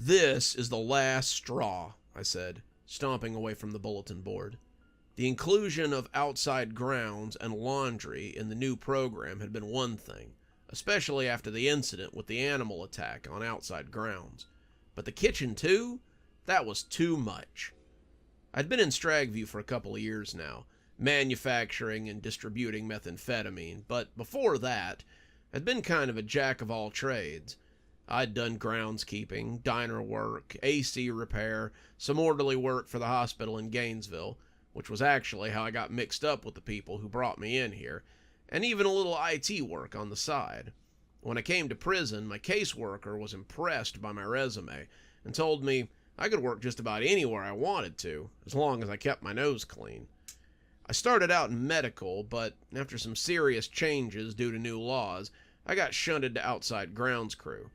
"This is the last straw," I said, stomping away from the bulletin board. The inclusion of outside grounds and laundry in the new program had been one thing, especially after the incident with the animal attack on outside grounds. But the kitchen too? That was too much. I'd been in Stragview for a couple of years now, manufacturing and distributing methamphetamine, but before that, I'd been kind of a jack of all trades. I'd done groundskeeping, diner work, AC repair, some orderly work for the hospital in Gainesville, which was actually how I got mixed up with the people who brought me in here, and even a little IT work on the side. When I came to prison, my caseworker was impressed by my resume and told me I could work just about anywhere I wanted to, as long as I kept my nose clean. I started out in medical, but after some serious changes due to new laws, I got shunted to outside grounds crew.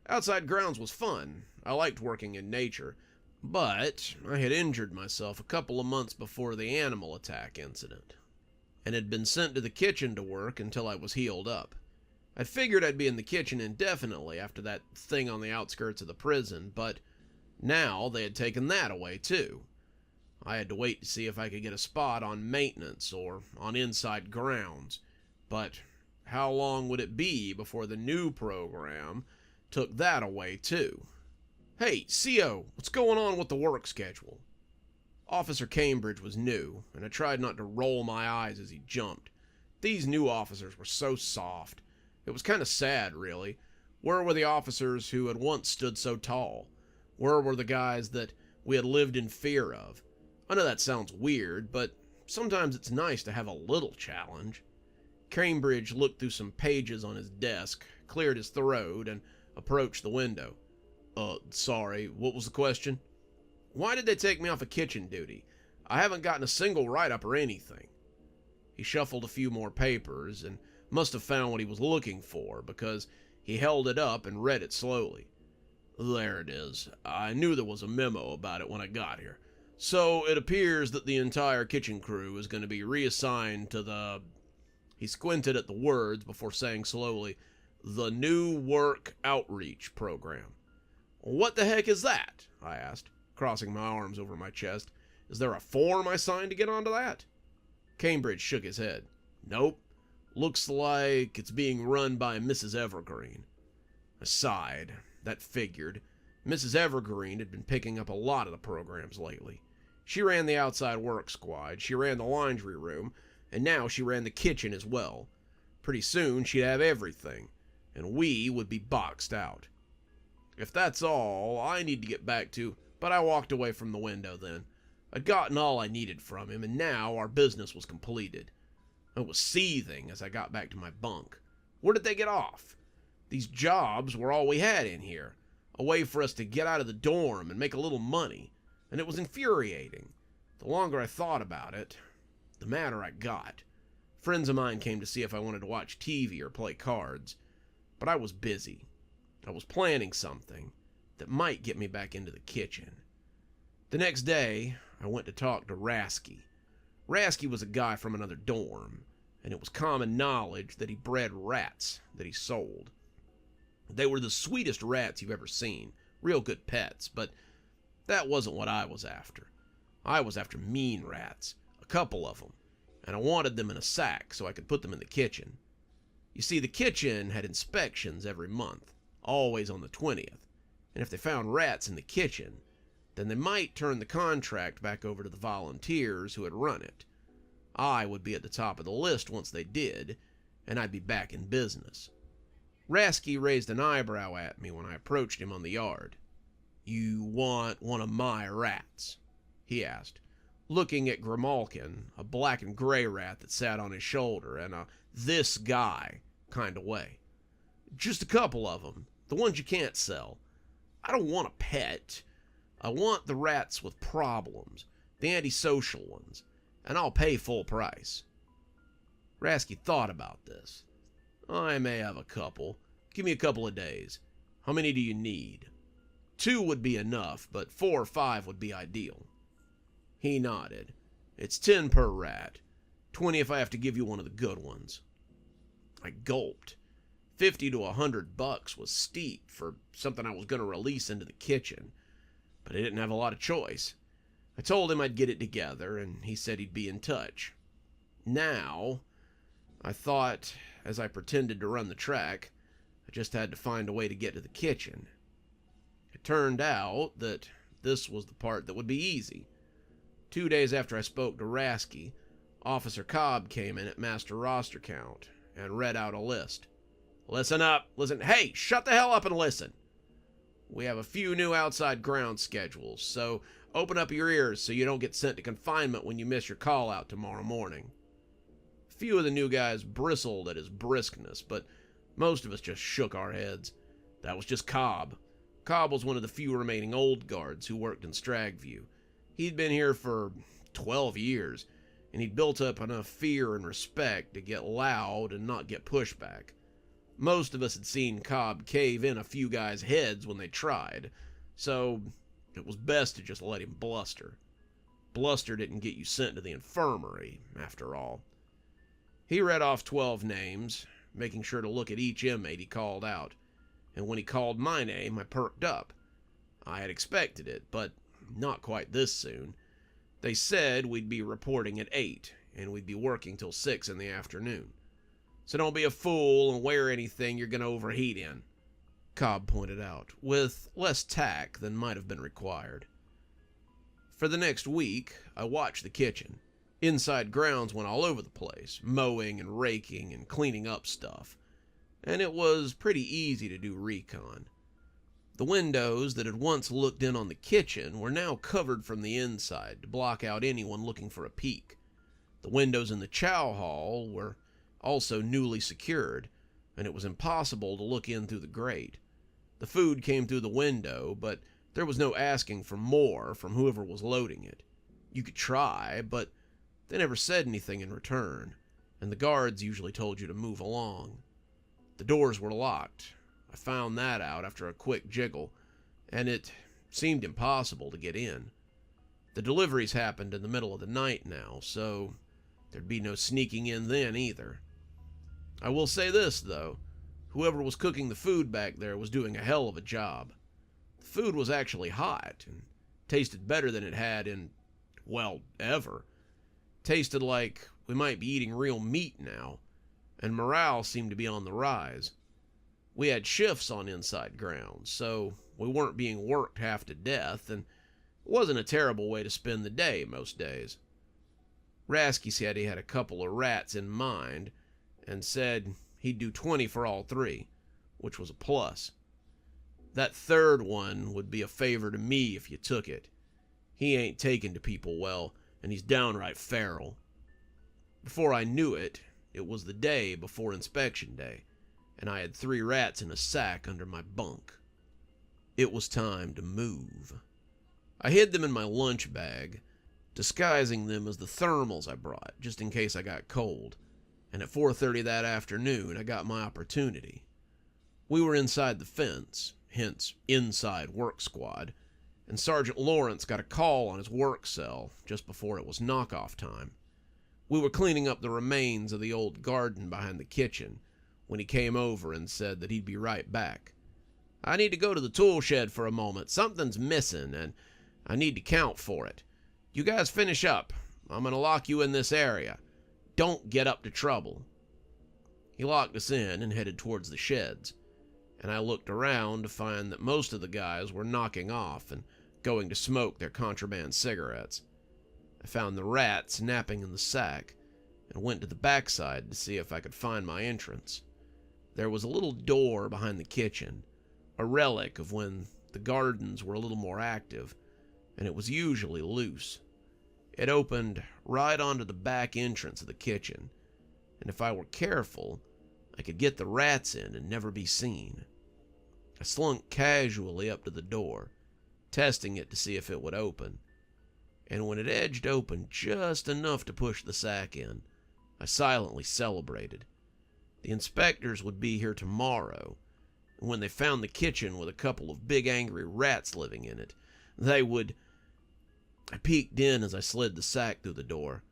Outside grounds was fun. I liked working in nature, but I had injured myself a couple of months before the animal attack incident, and had been sent to the kitchen to work until I was healed up. I figured I'd be in the kitchen indefinitely after that thing on the outskirts of the prison, but now they had taken that away too. I had to wait to see if I could get a spot on maintenance or on inside grounds, but how long would it be before the new program took that away too? "Hey, CO, what's going on with the work schedule?" Officer Cambridge was new, and I tried not to roll my eyes as he jumped. These new officers were so soft. It was kind of sad, really. Where were the officers who had once stood so tall? Where were the guys that we had lived in fear of? I know that sounds weird, but sometimes it's nice to have a little challenge. Cambridge looked through some pages on his desk, cleared his throat, and approached the window. Sorry, what was the question?" "Why did they take me off of kitchen duty? I haven't gotten a single write-up or anything." He shuffled a few more papers and must have found what he was looking for, because he held it up and read it slowly. "There it is. I knew there was a memo about it when I got here. So it appears that the entire kitchen crew is going to be reassigned to the..." He squinted at the words before saying slowly, "the new work outreach program." "What the heck is that?" I asked, crossing my arms over my chest. "Is there a form I signed to get onto that?" Cambridge shook his head. "Nope. Looks like it's being run by Mrs. Evergreen." I sighed. That figured. Mrs. Evergreen had been picking up a lot of the programs lately. She ran the outside work squad, she ran the laundry room, and now she ran the kitchen as well. Pretty soon she'd have everything, and we would be boxed out. If that's all I need to get back to, but I walked away from the window then. I'd gotten all I needed from him, and now our business was completed. I was seething as I got back to my bunk. Where did they get off? These jobs were all we had in here, a way for us to get out of the dorm and make a little money, and it was infuriating. The longer I thought about it, the madder I got. Friends of mine came to see if I wanted to watch TV or play cards, but I was busy. I was planning something that might get me back into the kitchen. The next day, I went to talk to Rasky. Rasky was a guy from another dorm, and it was common knowledge that he bred rats that he sold. They were the sweetest rats you've ever seen, real good pets, but that wasn't what I was after. I was after mean rats, a couple of them, and I wanted them in a sack so I could put them in the kitchen. You see, the kitchen had inspections every month, always on the 20th, and if they found rats in the kitchen, then they might turn the contract back over to the volunteers who had run it. I would be at the top of the list once they did, and I'd be back in business. Rasky raised an eyebrow at me when I approached him on the yard. "You want one of my rats?" he asked, looking at Grimalkin, a black and gray rat that sat on his shoulder, in a "this guy" kind of way. "Just a couple of them, the ones you can't sell. I don't want a pet. I want the rats with problems, the antisocial ones, and I'll pay full price." Rasky thought about this. "I may have a couple. Give me a couple of days. How many do you need?" 2 would be enough, but 4 or 5 would be ideal." He nodded. "It's 10 per rat. 20 if I have to give you one of the good ones." I gulped. $50 to $100 was steep for something I was going to release into the kitchen, but I didn't have a lot of choice. I told him I'd get it together, and he said he'd be in touch. Now, I thought, as I pretended to run the track, I just had to find a way to get to the kitchen. It turned out that this was the part that would be easy. 2 days after I spoke to Rasky, Officer Cobb came in at Master Roster Count and read out a list. Listen up, hey, shut the hell up and listen. We have a few new outside ground schedules, so open up your ears so you don't get sent to confinement when you miss your call out tomorrow morning. A few of the new guys bristled at his briskness, but most of us just shook our heads. That was just Cobb. Cobb was one of the few remaining old guards who worked in Stragview. He'd been here for 12 years, and he'd built up enough fear and respect to get loud and not get pushback. Most of us had seen Cobb cave in a few guys' heads when they tried, so it was best to just let him bluster. Bluster didn't get you sent to the infirmary, after all. He read off 12 names, making sure to look at each inmate he called out, and when he called my name, I perked up. I had expected it, but not quite this soon. They said we'd be reporting at 8, and we'd be working till 6 in the afternoon. So don't be a fool and wear anything you're going to overheat in, Cobb pointed out, with less tact than might have been required. For the next week, I watched the kitchen. Inside grounds went all over the place, mowing and raking and cleaning up stuff, and it was pretty easy to do recon. The windows that had once looked in on the kitchen were now covered from the inside to block out anyone looking for a peek. The windows in the chow hall were also newly secured, and it was impossible to look in through the grate. The food came through the window, but there was no asking for more from whoever was loading it. You could try, but they never said anything in return, and the guards usually told you to move along. The doors were locked. I found that out after a quick jiggle, and it seemed impossible to get in. The deliveries happened in the middle of the night now, so there'd be no sneaking in then either. I will say this, though. Whoever was cooking the food back there was doing a hell of a job. The food was actually hot and tasted better than it had in, well, ever. Tasted like we might be eating real meat now, and morale seemed to be on the rise. We had shifts on inside grounds, so we weren't being worked half to death, and it wasn't a terrible way to spend the day most days. Rasky said he had a couple of rats in mind, and said he'd do 20 for all 3, which was a plus. That third one would be a favor to me if you took it. He ain't taken to people well, and he's downright feral. Before I knew it, it was the day before inspection day, and I had 3 rats in a sack under my bunk. It was time to move. I hid them in my lunch bag, disguising them as the thermals I brought, just in case I got cold. And at 4:30 that afternoon, I got my opportunity. We were inside the fence, hence inside work squad, and Sergeant Lawrence got a call on his work cell just before it was knockoff time. We were cleaning up the remains of the old garden behind the kitchen when he came over and said that he'd be right back. I need to go to the tool shed for a moment. Something's missing, and I need to count for it. You guys finish up. I'm going to lock you in this area. Don't get up to trouble. He locked us in and headed towards the sheds, and I looked around to find that most of the guys were knocking off and going to smoke their contraband cigarettes. I found the rats napping in the sack and went to the backside to see if I could find my entrance. There was a little door behind the kitchen, a relic of when the gardens were a little more active, and it was usually loose. It opened right onto the back entrance of the kitchen, and if I were careful, I could get the rats in and never be seen. I slunk casually up to the door, testing it to see if it would open, and when it edged open just enough to push the sack in, I silently celebrated. The inspectors would be here tomorrow, and when they found the kitchen with a couple of big angry rats living in it, they would... I peeked in as I slid the sack through the door,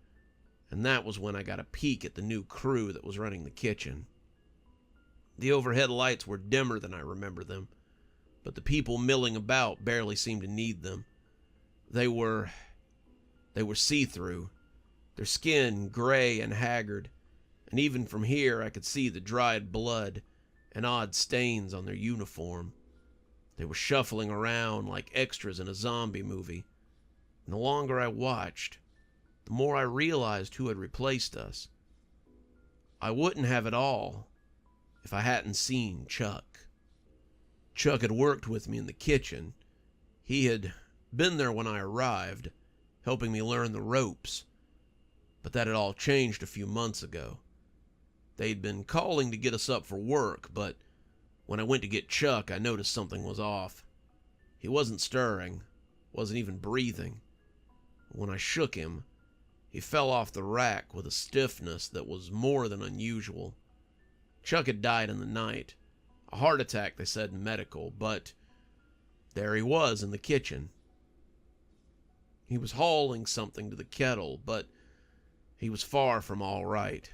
and that was when I got a peek at the new crew that was running the kitchen. The overhead lights were dimmer than I remember them, but the people milling about barely seemed to need them. They were see-through, their skin gray and haggard, and even from here I could see the dried blood and odd stains on their uniform. They were shuffling around like extras in a zombie movie, and the longer I watched, the more I realized who had replaced us. I wouldn't have it all if I hadn't seen Chuck. Chuck had worked with me in the kitchen. He had been there when I arrived, helping me learn the ropes, but that had all changed a few months ago. They'd been calling to get us up for work, but when I went to get Chuck, I noticed something was off. He wasn't stirring, wasn't even breathing. When I shook him, he fell off the rack with a stiffness that was more than unusual. Chuck had died in the night. A heart attack, they said in medical, but there he was in the kitchen. He was hauling something to the kettle, but he was far from all right.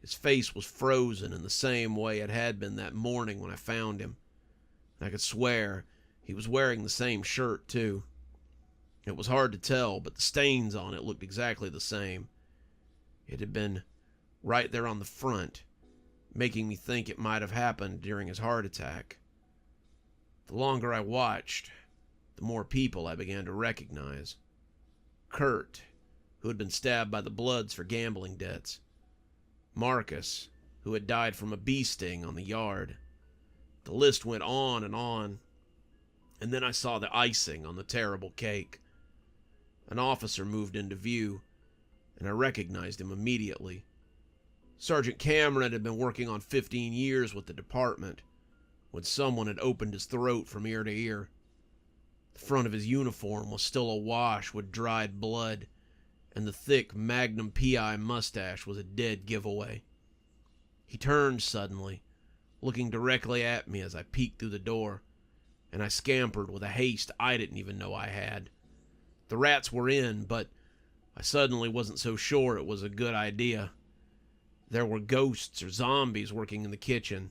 His face was frozen in the same way it had been that morning when I found him. I could swear he was wearing the same shirt, too. It was hard to tell, but the stains on it looked exactly the same. It had been right there on the front, making me think it might have happened during his heart attack. The longer I watched, the more people I began to recognize. Kurt, who had been stabbed by the Bloods for gambling debts. Marcus, who had died from a bee sting on the yard. The list went on, and then I saw the icing on the terrible cake. An officer moved into view, and I recognized him immediately. Sergeant Cameron had been working on 15 years with the department when someone had opened his throat from ear to ear. The front of his uniform was still awash with dried blood, and the thick Magnum P.I. mustache was a dead giveaway. He turned suddenly, looking directly at me as I peeked through the door, and I scampered with a haste I didn't even know I had. The rats were in, but I suddenly wasn't so sure it was a good idea. There were ghosts or zombies working in the kitchen,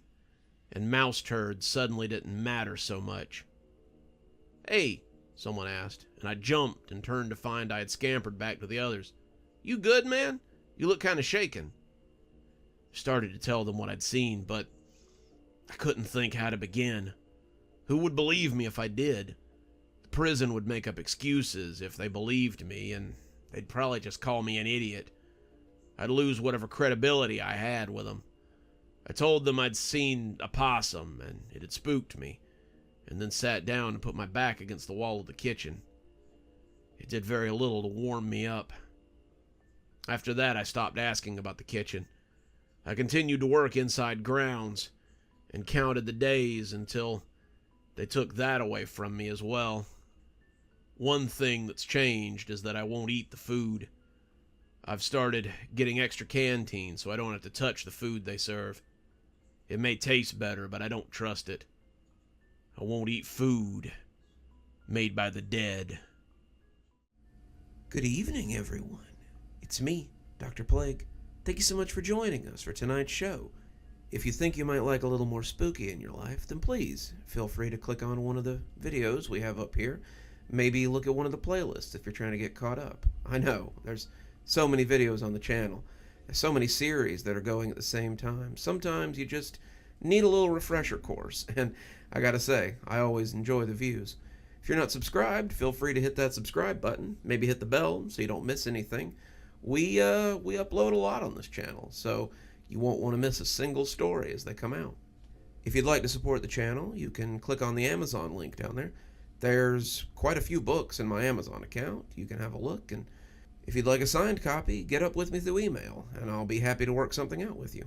and mouse turds suddenly didn't matter so much. "Hey," someone asked, and I jumped and turned to find I had scampered back to the others. "You good, man? You look kind of shaken." I started to tell them what I'd seen, but I couldn't think how to begin. Who would believe me if I did? The prison would make up excuses if they believed me, and they'd probably just call me an idiot. I'd lose whatever credibility I had with them. I told them I'd seen a possum, and it had spooked me, and then sat down and put my back against the wall of the kitchen. It did very little to warm me up. After that, I stopped asking about the kitchen. I continued to work inside grounds, and counted the days until they took that away from me as well. One thing that's changed is that I won't eat the food. I've started getting extra canteens so I don't have to touch the food they serve. It may taste better, but I don't trust it. I won't eat food made by the dead. Good evening, everyone. It's me, Dr. Plague. Thank you so much for joining us for tonight's show. If you think you might like a little more spooky in your life, then please feel free to click on one of the videos we have up here. Maybe look at one of the playlists if you're trying to get caught up. I know, there's so many videos on the channel. There's so many series that are going at the same time. Sometimes you just need a little refresher course, and I gotta say, I always enjoy the views. If you're not subscribed, feel free to hit that subscribe button. Maybe hit the bell so you don't miss anything. We upload a lot on this channel, so you won't want to miss a single story as they come out. If you'd like to support the channel, you can click on the Amazon link down there. There's quite a few books in my Amazon account. You can have a look, and if you'd like a signed copy, get up with me through email, and I'll be happy to work something out with you.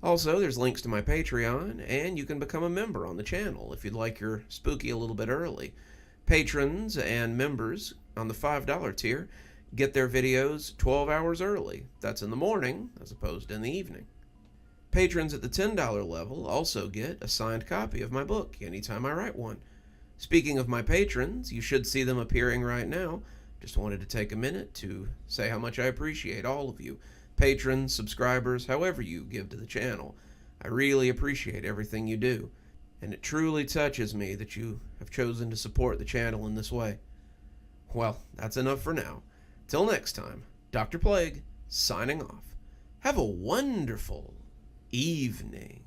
Also, there's links to my Patreon, and you can become a member on the channel if you'd like your spooky a little bit early. Patrons and members on the $5 tier get their videos 12 hours early. That's in the morning as opposed to in the evening. Patrons at the $10 level also get a signed copy of my book anytime I write one. Speaking of my patrons, you should see them appearing right now. Just wanted to take a minute to say how much I appreciate all of you. Patrons, subscribers, however you give to the channel. I really appreciate everything you do, and it truly touches me that you have chosen to support the channel in this way. Well, that's enough for now. Till next time, Dr. Plague, signing off. Have a wonderful evening.